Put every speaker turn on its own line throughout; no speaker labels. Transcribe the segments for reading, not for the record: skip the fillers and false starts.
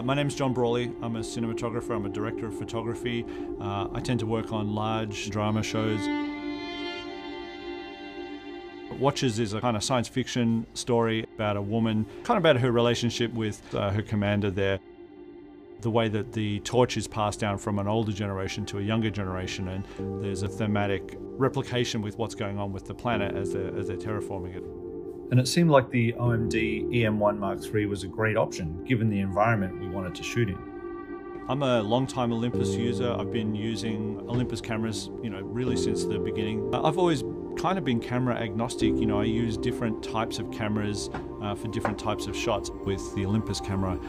My name's Brawley. I'm a cinematographer. I'm a director of photography. I tend to work on large drama shows. Watches is a kind of science fiction story about a woman, kind of about her relationship with her commander there. The way that the torch is passed down from an older generation to a younger generation, and there's a thematic replication with what's going on with the planet as they're terraforming it.
And it seemed like the OMD E-M1 Mark III was a great option, given the environment we wanted to shoot in.
I'm a long-time Olympus user. I've been using Olympus cameras, really since the beginning. I've always kind of been camera agnostic. I use different types of cameras for different types of shots. With the Olympus camera,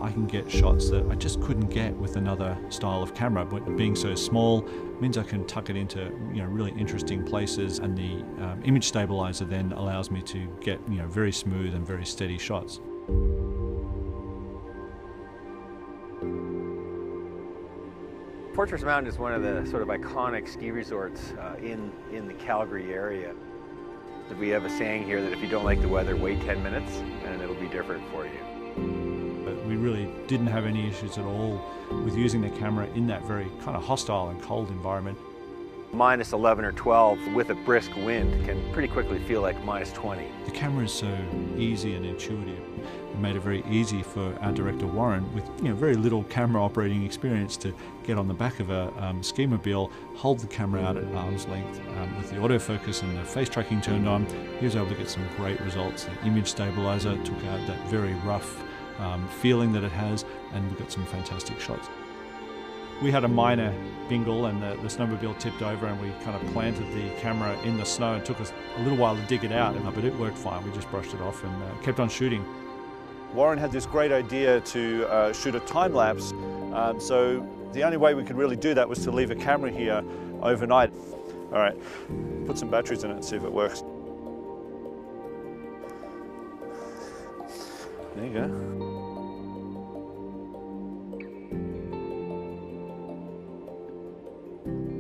I can get shots that I just couldn't get with another style of camera. But being so small means I can tuck it into really interesting places, and the image stabilizer then allows me to get very smooth and very steady shots.
Fortress Mountain is one of the sort of iconic ski resorts in the Calgary area. We have a saying here that if you don't like the weather, wait 10 minutes and it'll be different for you.
But we really didn't have any issues at all with using the camera in that very kind of hostile and cold environment.
Minus 11 or 12 with a brisk wind can pretty quickly feel like minus 20.
The camera is so easy and intuitive. It made it very easy for our director Warren, with very little camera operating experience, to get on the back of a ski-mobile, hold the camera out at arm's length with the autofocus and the face tracking turned on. He was able to get some great results. The image stabilizer took out that very rough feeling that it has, and we got some fantastic shots. We had a minor bingle and the snowmobile tipped over, and we kind of planted the camera in the snow. It took us a little while to dig it out, but it worked fine. We just brushed it off and kept on shooting.
Warren had this great idea to shoot a time lapse, so the only way we could really do that was to leave a camera here overnight. All right, put some batteries in it and see if it works. There you go.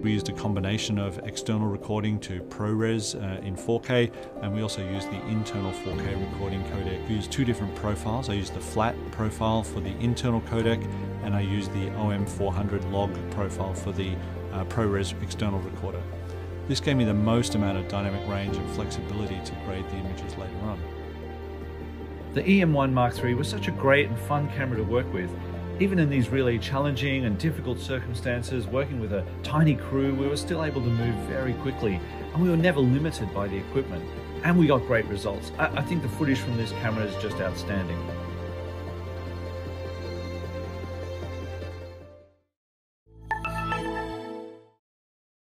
We used a combination of external recording to ProRes in 4K, and we also used the internal 4K recording codec. We used two different profiles. I used the flat profile for the internal codec, and I used the OM400 log profile for the ProRes external recorder. This gave me the most amount of dynamic range and flexibility to grade the images later on.
The E-M1 Mark III was such a great and fun camera to work with. Even in these really challenging and difficult circumstances, working with a tiny crew, we were still able to move very quickly, and we were never limited by the equipment. And we got great results. I think the footage from this camera is just outstanding.